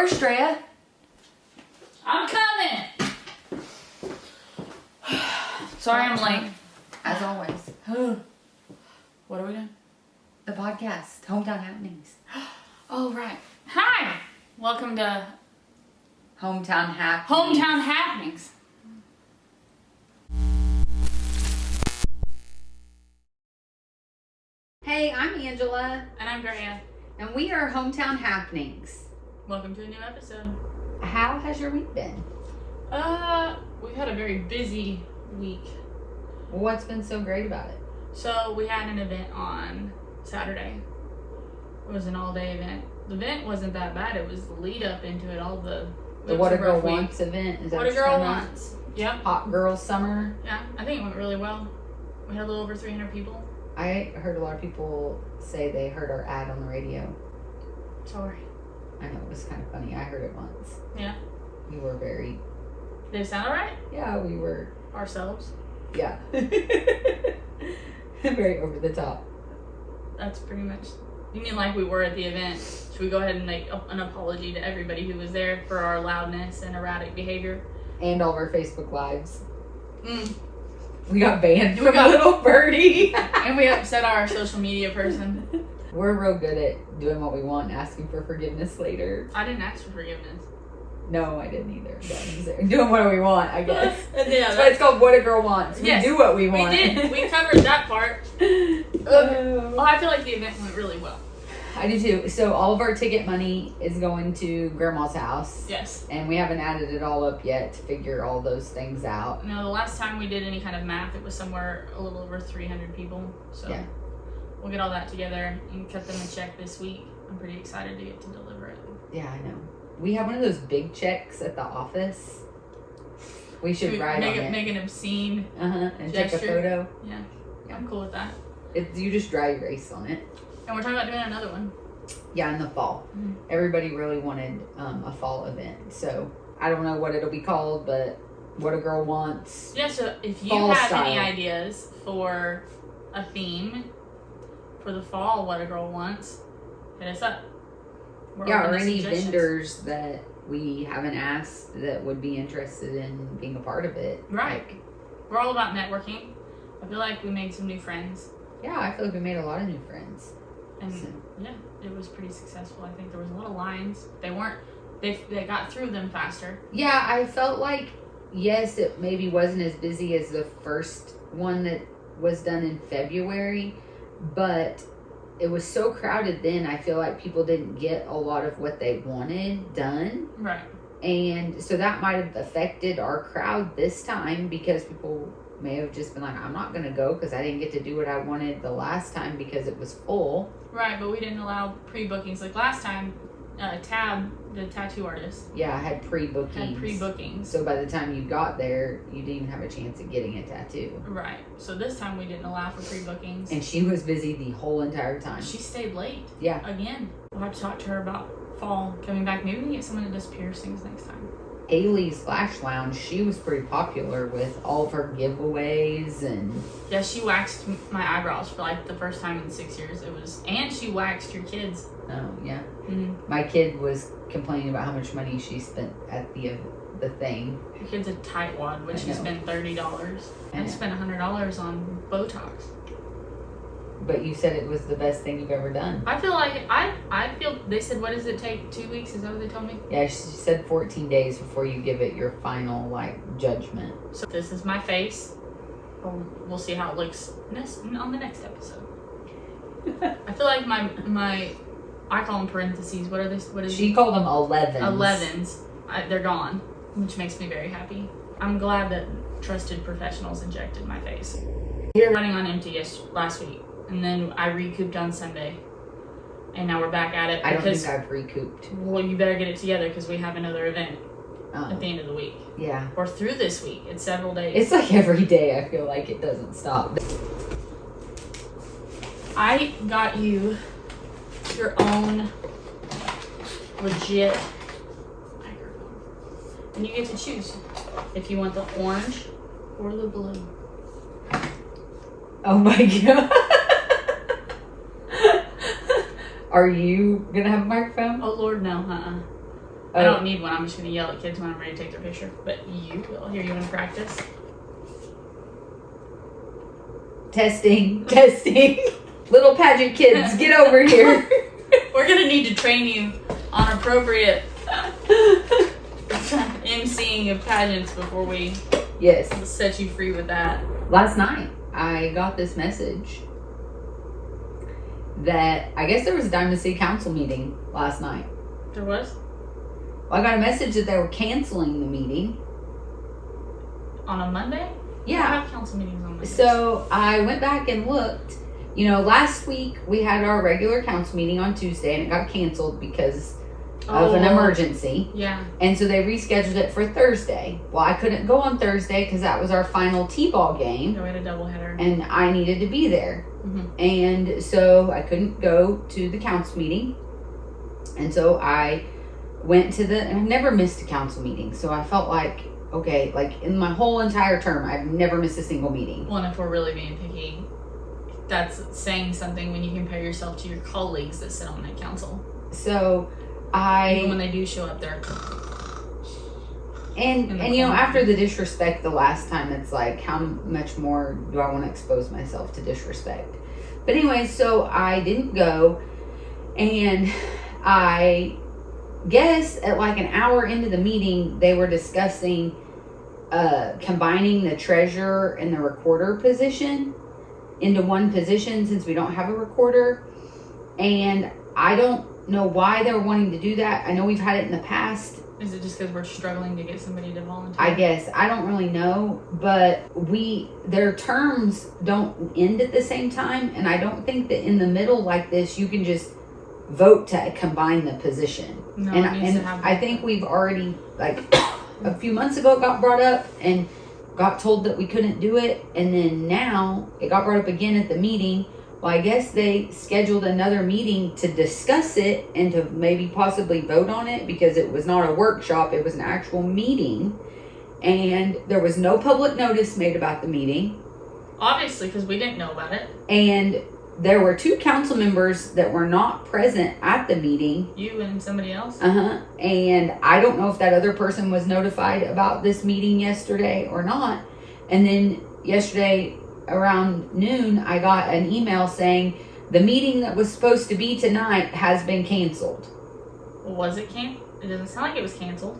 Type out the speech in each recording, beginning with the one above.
Where's Drea? I'm coming! Sorry I'm late. As always. What are we doing? The podcast, Hometown Happenings. Oh, right. Hi! Welcome to Hometown Happenings. Hometown Happenings. Hey, I'm Angela, And I'm Drea. and we are Hometown Happenings. Welcome to a new episode. How has your week been? We've had a very busy week. What's been so great about it? So we had an event on Saturday. It was an all-day event. The event wasn't that bad. It was the lead up into it. The What a Girl Wants event? Is that What a Girl Wants. Yep. Hot Girl Summer. Yeah, I think it went really well. We had a little over 300 people. I heard a lot of people say they heard our ad on the radio. Sorry. I know, it was kind of funny. I heard it once. Yeah. You were very... Did it sound alright? Yeah, we were... Ourselves. Yeah. Very over the top. That's pretty much... You mean like we were at the event? Should we go ahead and make an apology to everybody who was there for our loudness and erratic behavior? And all of our Facebook Lives. Mm. We got banned from a little birdie. And we upset our social media person. We're real good at doing what we want and asking for forgiveness later. I didn't ask for forgiveness. No, I didn't either. Doing what we want, I guess. Yeah, That's why it's called What a Girl Wants. We Yes, do what we want. We did. We covered that part. Well, I feel like the event went really well. I do too. So all of our ticket money is going to Grandma's house. Yes. And we haven't added it all up yet to figure all those things out. No, the last time we did any kind of math, it was somewhere a little over 300 people. So Yeah. we'll get all that together and cut them a check this week. I'm pretty excited to get to deliver it. Yeah, I know. We have one of those big checks at the office. We should write on it. Make an obscene And gesture. take a photo. Yeah, I'm cool with that. You just dry erase on it. And we're talking about doing another one. Yeah, in the fall. Mm-hmm. Everybody really wanted a fall event. So I don't know what it'll be called, but What a Girl Wants. Yeah, so if you Fall have style. any ideas for a theme for the fall, What a Girl Wants, hit us up. We're Yeah, open or to any suggestions. vendors that we haven't asked that would be interested in being a part of it. Right. Like, We're all about networking. I feel like we made some new friends. yeah, I feel like we made a lot of new friends. And So- yeah, it was pretty successful. I think there was a lot of lines. They got through them faster. Yeah, I felt like, yes, it maybe wasn't as busy as the first one that was done in February, but it was so crowded then, I feel like people didn't get a lot of what they wanted done. Right. And so that might have affected our crowd this time because people may have just been like, I'm not going to go because I didn't get to do what I wanted the last time because it was full. Right, but we didn't allow pre-bookings. Like last time, Tab, the tattoo artist, Yeah, I had pre-bookings. had pre-bookings. So by the time you got there, you didn't even have a chance at getting a tattoo. Right. So this time we didn't allow for pre-bookings. And she was busy the whole entire time. She stayed late. Yeah. Again. We'll have to talk to her about fall coming back. Maybe we can get someone that does piercings next time. Haley's Lash Lounge, she was pretty popular with all of her giveaways and... Yeah, she waxed my eyebrows for like the first time in 6 years. And she waxed your kids. Oh, yeah. Mm-hmm. My kid was complaining about how much money she spent at the thing. Your kid's a tightwad when I she know. spent $30. I I know. spent $100 on Botox. But you said it was the best thing you've ever done. I feel like they said, what does it take? 2 weeks? Is that what they told me? Yeah, she said 14 days before you give it your final, judgment. So this is my face. We'll see how it looks on the next episode. I feel like my I call them parentheses. What are they? What is She called them 11s. 11s. They're gone, which makes me very happy. I'm glad that trusted professionals injected my face. We were running on empty last week, and then I recouped on Sunday, and now we're back at it. I don't think I've recouped. Well, you better get it together because we have another event Oh, at the end of the week. yeah. Or through this week. It's several days. It's like every day I feel like it doesn't stop. I got you your own legit microphone. And you get to choose if you want the orange or the blue. Oh my god. Are you gonna have a microphone? Oh Lord, no, I don't need one. I'm just going to yell at kids when I'm ready to take their picture. But you will. Here, you want to practice? Testing. Little pageant kids, get over here. We're going to need to train you on appropriate emceeing of pageants before we set you free with that. Last night, I got this message that I guess there was a Diamond City Council meeting last night. There was? Well, I got a message that they were canceling the meeting. On a Monday? Yeah. I have council meetings on Mondays. So I went back and looked. You know, last week we had our regular council meeting on Tuesday and it got canceled because of an emergency. Yeah. And so they rescheduled it for Thursday. Well, I couldn't go on Thursday because that was our final T-ball game. No, we had a doubleheader. And I needed to be there. Mm-hmm. And so I couldn't go to the council meeting. And so I went to and I've never missed a council meeting. So I felt like, okay, like in my whole entire term, I've never missed a single meeting. Well, and if we're really being picky, that's saying something when you compare yourself to your colleagues that sit on that council. So even when they do show up there. And you know, after the disrespect the last time, it's like, how much more do I want to expose myself to disrespect? But anyway, so I didn't go, and I guess at like an hour into the meeting, they were discussing combining the treasurer and the recorder position into one position since we don't have a recorder. And I don't know why they were wanting to do that. I know we've had it in the past. Is it just because we're struggling to get somebody to volunteer? I guess. I don't really know. But their terms don't end at the same time. And I don't think that in the middle like this, you can just vote to combine the position. No, and it needs to happen. I think we've already, like, a few months ago it got brought up and got told that we couldn't do it. And then now it got brought up again at the meeting. Well, I guess they scheduled another meeting to discuss it and to maybe possibly vote on it because it was not a workshop. It was an actual meeting. And there was no public notice made about the meeting. Obviously, because we didn't know about it. And there were 2 council members that were not present at the meeting. You and somebody else? And I don't know if that other person was notified about this meeting yesterday or not. And then yesterday around noon, I got an email saying the meeting that was supposed to be tonight has been canceled. Was it canceled? It doesn't sound like it was canceled.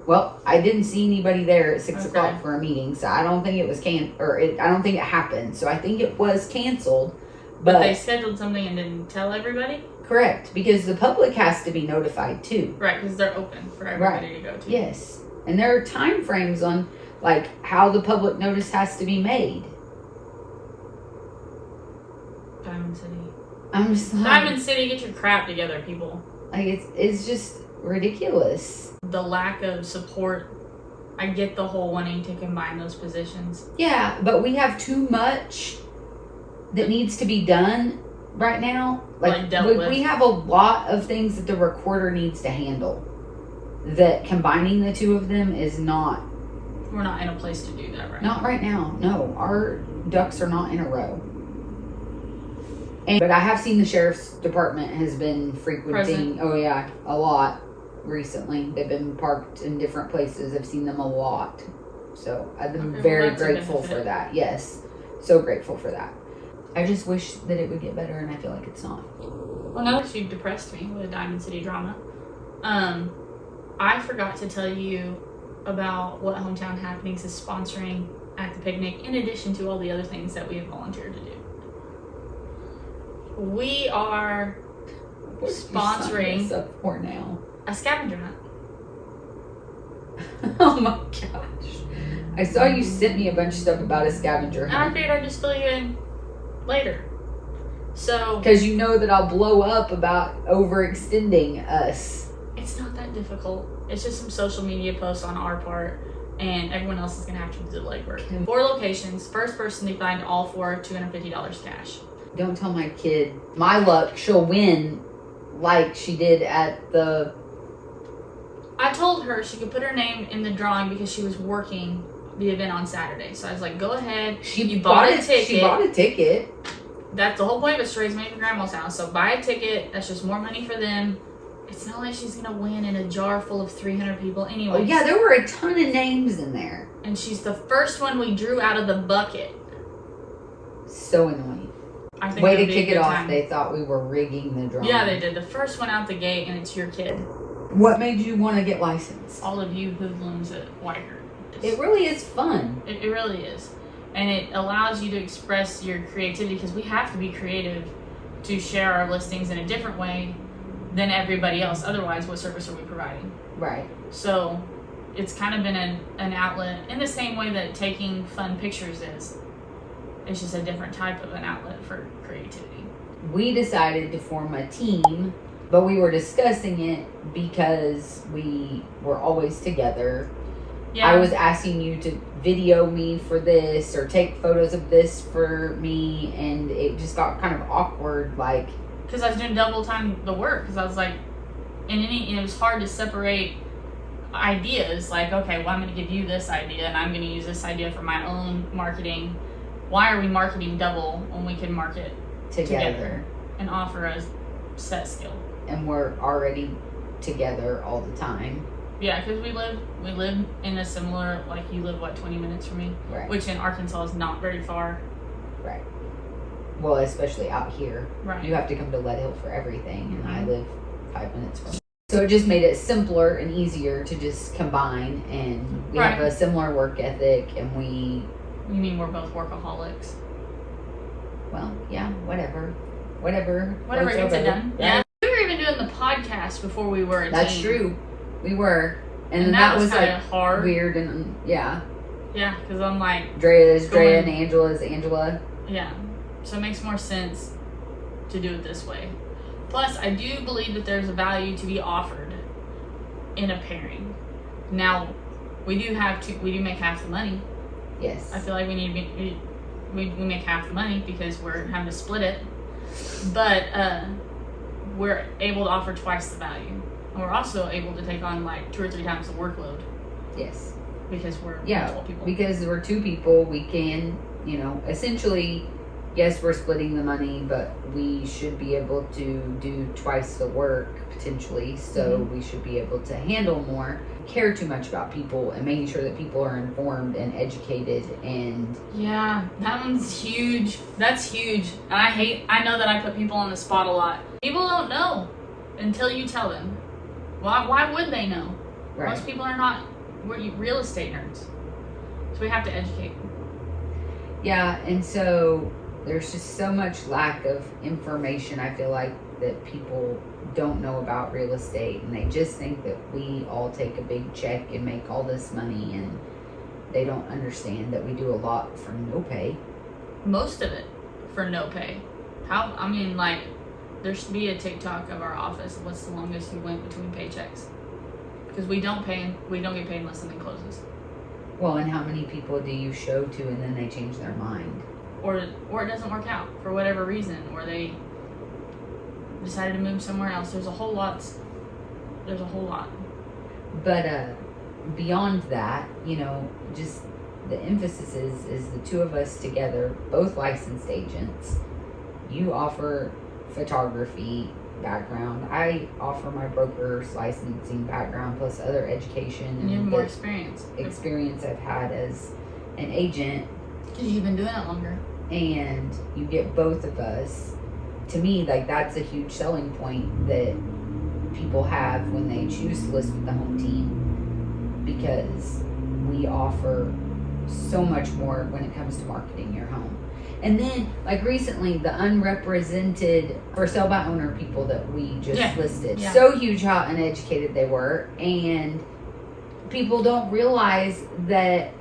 Well, I didn't see anybody there at 6 o'clock for a meeting, so I don't think it was I don't think it happened. So I think it was canceled. But they scheduled something and didn't tell everybody? Correct, because the public has to be notified too. Right, because they're open for everybody to go to. Yes, and there are time frames on like how the public notice has to be made. Diamond City. I'm just like, Diamond City, get your crap together, people. Like it's just ridiculous. The lack of support. I get the whole wanting to combine those positions. Yeah, but we have too much that needs to be done right now. Like we have a lot of things that the recorder needs to handle. That combining the 2 of them is not. We're not in a place to do that right now. Not right now. No, our ducks are not in a row. But I have seen the sheriff's department has been frequenting. Present. Oh yeah, a lot recently. They've been parked in different places. I've seen them a lot. So I've been very grateful for that. Yes, so grateful for that. I just wish that it would get better, and I feel like it's not. Well, now that you've depressed me with a Diamond City drama, I forgot to tell you about what Hometown Happenings is sponsoring at the picnic, in addition to all the other things that we have volunteered to do. We are sponsoring up for now. A scavenger hunt. Oh my gosh. I saw you sent me a bunch of stuff about a scavenger hunt. And I figured I'd just fill you in later. So, because you know that I'll blow up about overextending us. It's not that difficult. It's just some social media posts on our part, and everyone else is going to have to do the legwork. 4 locations. First person to find all 4, $250 cash. Don't tell my kid. My luck, she'll win like she did at the... I told her she could put her name in the drawing because she was working the event on Saturday. So I was like, go ahead. You bought a ticket. She bought a ticket. That's the whole point of it, to raise money for Grandma's house. So buy a ticket. That's just more money for them. it's not like she's gonna win in a jar full of 300 people anyway. Oh yeah, there were a ton of names in there. And she's the first one we drew out of the bucket. So annoying. I think Way it'd to be a kick it good off. time. They thought we were rigging the drawing. Yeah, they did. The first one out the gate, and it's your kid. What made you want to get licensed? All of you hoodlums at Weichert. It really is fun. It really is. And it allows you to express your creativity, because we have to be creative to share our listings in a different way than everybody else. Otherwise, what service are we providing? Right. So it's kind of been an outlet in the same way that taking fun pictures is. It's just a different type of an outlet for creativity. We decided to form a team, but we were discussing it because we were always together. Yeah. I was asking you to video me for this or take photos of this for me, and it just got kind of awkward, like, because I was doing double time the work, because I was like, and it was hard to separate ideas, like, okay, well, I'm going to give you this idea and I'm going to use this idea for my own marketing. Why are we marketing double when we can market together and offer a set skill? And we're already together all the time. Yeah, because we live in a similar, like, you live, what, 20 minutes from me? Right. Which in Arkansas is not very far. Right. Well, especially out here. Right. You have to come to Lead Hill for everything, and I live 5 minutes from. So it just made it simpler and easier to just combine, and we have a similar work ethic, and we. You mean we're both workaholics? Well, yeah, whatever Gets it done. Right? Yeah. We were even doing the podcast before we were a That's team. true. We were, and that was kind like of hard, weird, and yeah. Yeah, because I'm like, Drea is Drea and Angela is Angela. Yeah, so it makes more sense to do it this way. Plus, I do believe that there's a value to be offered in a pairing. Now, we do make half the money. Yes. I feel like we need to be, we make half the money because we're having to split it. But we're able to offer twice the value. And we're also able to take on like 2 or 3 times the workload. Yes. Because we're multiple people. Because we're 2 people, we can, essentially, yes, we're splitting the money, but we should be able to do twice the work potentially. So we should be able to handle more, care too much about people, and making sure that people are informed and educated. And yeah, that one's huge. That's huge. And I know that I put people on the spot a lot. People don't know until you tell them. Why would they know? Right. Most people are not real estate nerds. So we have to educate. Yeah, and so there's just so much lack of information, I feel like, that people don't know about real estate, and they just think that we all take a big check and make all this money, and they don't understand that we do a lot for no pay. Most of it for no pay. There should be a TikTok of our office. What's the longest you went between paychecks? Because we don't get paid unless something closes. Well, and how many people do you show to and then they change their mind? Or it doesn't work out for whatever reason, or they decided to move somewhere else. There's a whole lot. But beyond that, just the emphasis is the 2 of us together, both licensed agents. You offer photography background. I offer my broker's licensing background plus other education and you have more experience I've had as an agent. Because you've been doing it longer. And you get both of us. To me, that's a huge selling point that people have when they choose to list with the home team, because we offer so much more when it comes to marketing your home. And then, recently, the unrepresented for sale by owner people that we just listed. Yeah. So huge how uneducated they were. And people don't realize that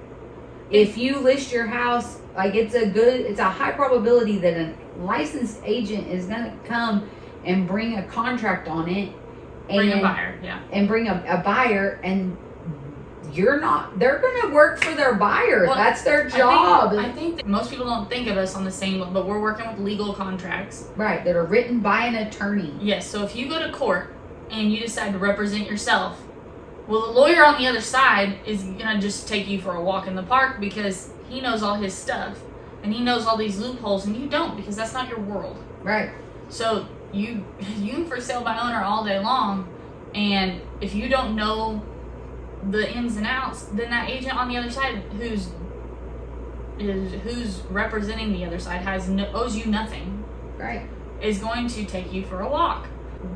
if you list your house, it's a high probability that a licensed agent is going to come and bring a contract on it. Bring a buyer, yeah. And bring a buyer, and they're going to work for their buyer. Well, that's their job. I think that most people don't think of us on the same, but we're working with legal contracts. Right, that are written by an attorney. Yes, so if you go to court and you decide to represent yourself, well, the lawyer on the other side is going to just take you for a walk in the park because he knows all his stuff and he knows all these loopholes, and you don't, because that's not your world. Right. So you for sale by owner all day long, And if you don't know the ins and outs, then that agent on the other side who's representing the other side owes you nothing. Right. Is going to take you for a walk.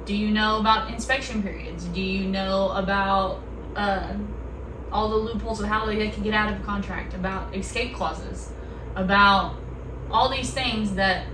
Do you know about inspection periods? Do you know about all the loopholes of how they can get out of a contract, about escape clauses, about all these things that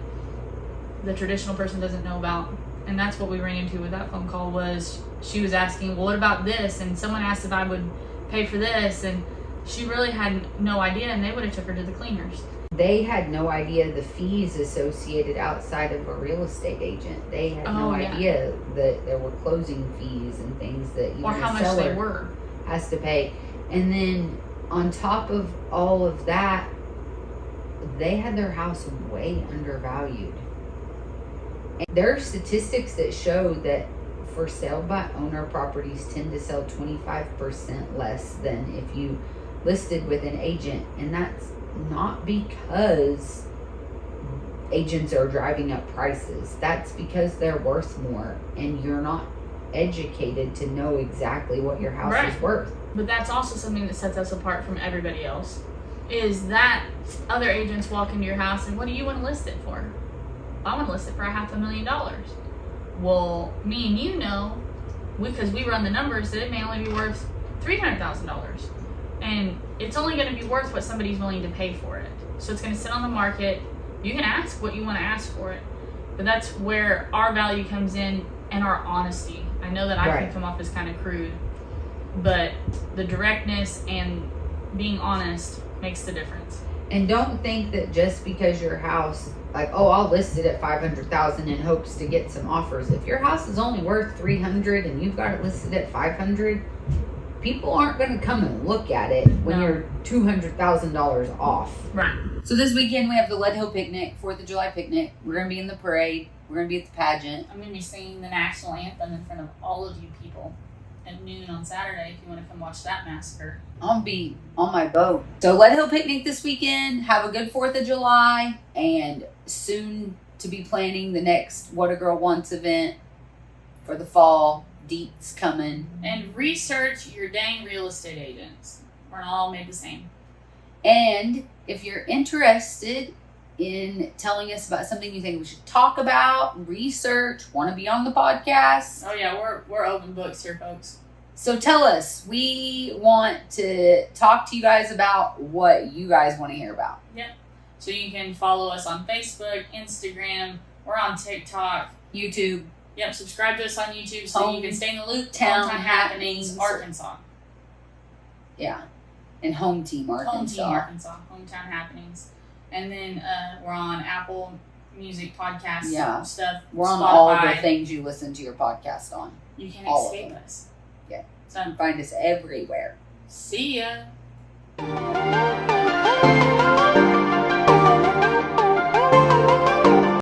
the traditional person doesn't know about? And that's what we ran into with that phone call. Was she was asking, well, what about this? And someone asked if I would pay for this, and she really had no idea, and they would have took her to the cleaners. They had no idea the fees associated outside of a real estate agent. They had no idea that there were closing fees and things that even or how the much seller they were has to pay. And then on top of all of that, they had their house way undervalued. And there are statistics that show that for sale by owner properties tend to sell 25% less than if you listed with an agent. And that's not because agents are driving up prices. That's because they're worth more, and you're not educated to know exactly what your house is worth. But that's also something that sets us apart from everybody else, is that other agents walk into your house and, what do you want to list it for? I want to list it for $500,000. Well, me and you know, because we run the numbers, that it may only be worth $300,000. And it's only going to be worth what somebody's willing to pay for it. So it's going to sit on the market. You can ask what you want to ask for it. But that's where our value comes in, and our honesty. I know that I can come off as kind of crude, but the directness and being honest makes the difference. And don't think that just because your house, like, oh, I'll list it at $500,000 in hopes to get some offers. If your house is only worth $300,000 and you've got it listed at $500,000, people aren't going to come and look at it when you're $200,000 off. Right. So this weekend we have the Lead Hill picnic, 4th of July picnic. We're going to be in the parade. We're going to be at the pageant. I'm going to be singing the national anthem in front of all of you people at noon on Saturday if you want to come watch that massacre. I'll be on my boat. So Lead Hill picnic this weekend. Have a good 4th of July. And soon to be planning the next What a Girl Wants event for the fall. Deets coming. And research your dang real estate agents. We're not all made the same. And if you're interested in telling us about something you think we should talk about, research, want to be on the podcast. Oh yeah, we're open books here, folks. So tell us. We want to talk to you guys about what you guys want to hear about. Yep. So you can follow us on Facebook, Instagram. We're on TikTok, YouTube. Yep. Subscribe to us on YouTube so you can stay in the loop. Hometown Happenings, Arkansas. Yeah. And Home Team Arkansas. Home Team Arkansas. Hometown Happenings. And then we're on Apple Music Podcasts stuff. We're on Spotify. all the things you listen to your podcast on. You can't all escape us. Yeah. So you can find us everywhere. See ya.